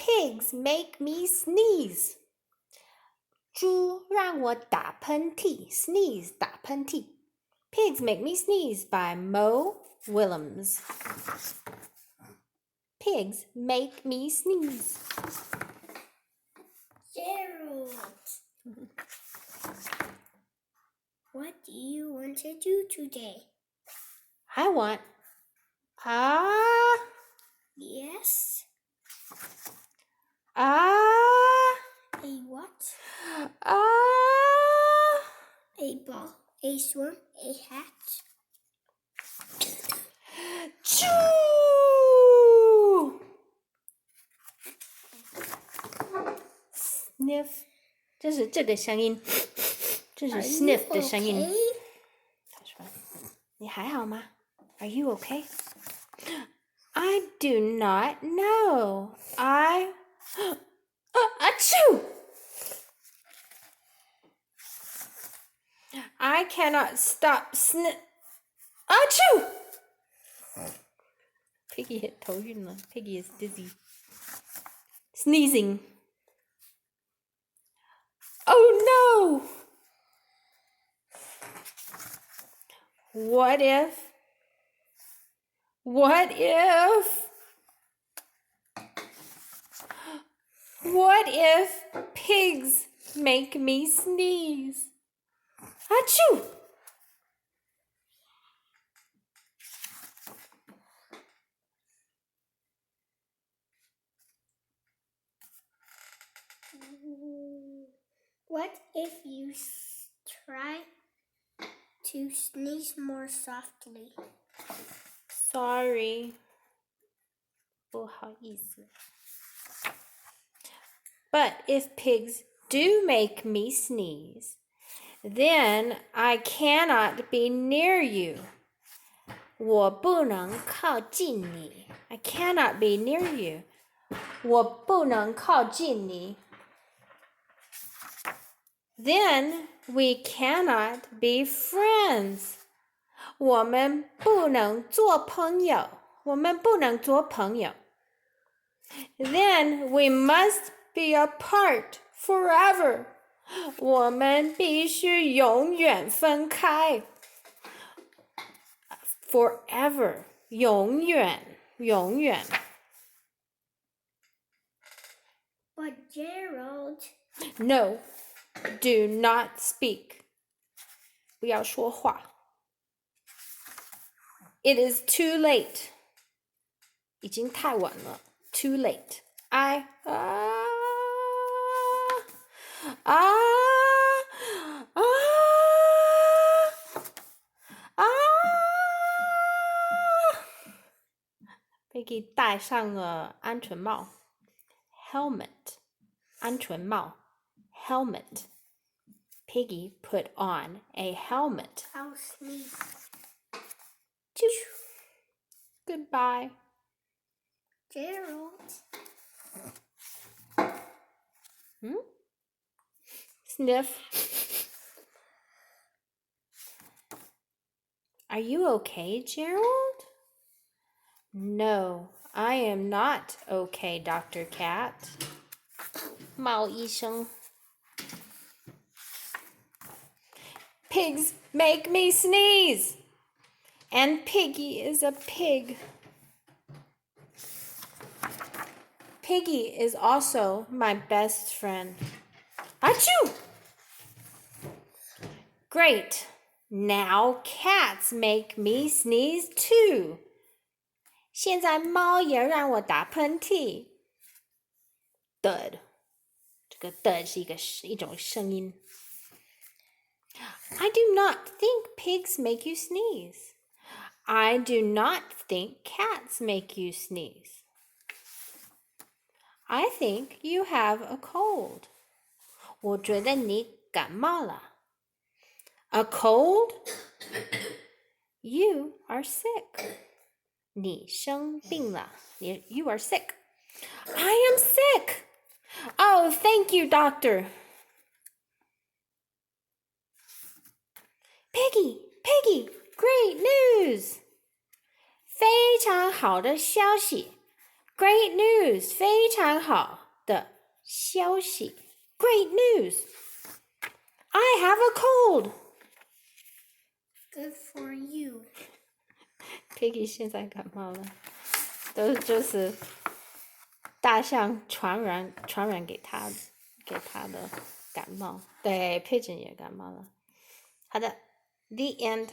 Pigs make me sneeze. 猪让我打喷嚏 Sneeze 打喷嚏 Pigs make me sneeze by Willems. Pigs make me sneeze. Gerald, what do you want to do today? I want Yes. A what? A ball, a swim, a hat. Choo! Sniff. 这是这个声音，这是 sniff 的声音。他说：“你还好吗 ？Are you okay? I do not know. Achoo! I cannot stop Achoo! Piggy 头晕了 Piggy is dizzy. Sneezing. Oh no! What if pigs make me sneeze? Achoo! What if you try to sneeze more softly? Sorry. 不好意思 But if pigs do make me sneeze, then I cannot be near you. 我不能靠近你 I cannot be near you. 我不能靠近你 Then we cannot be friends. 我们不能做朋友 Then we must be apart forever. 我们必须永远分开 Forever. 永远 But Gerald, No, do not speak. 不要说话 It is too late. 已经太晚了 Too late. Piggy 戴上了安全帽 Helmet 安全帽 Helmet Piggy put on a helmet. I'll sneeze. Goodbye. Gerald. Sniff. Are you okay, Gerald? No, I am not okay, Dr. Cat. 猫医生 Pigs make me sneeze. And Piggy is a pig. Piggy is also my best friend. Achoo! Great. Now cats make me sneeze too. 现在猫也让我打喷嚏。Thud. 这个 thud 是一种声音。I do not think pigs make you sneeze. I do not think cats make you sneeze. I think you have a cold. 我觉得你感冒了。A cold? You are sick. 你生病了。You are sick. I am sick. Oh, thank you, doctor. Piggy, great news. 非常好的消息。Great news， 非常好的消息。Great news. I have a cold. Good for you. Piggy 现在感冒了，就是大象传染给他的感冒。对 ，Pigeon 也感冒了。好的 ，The end.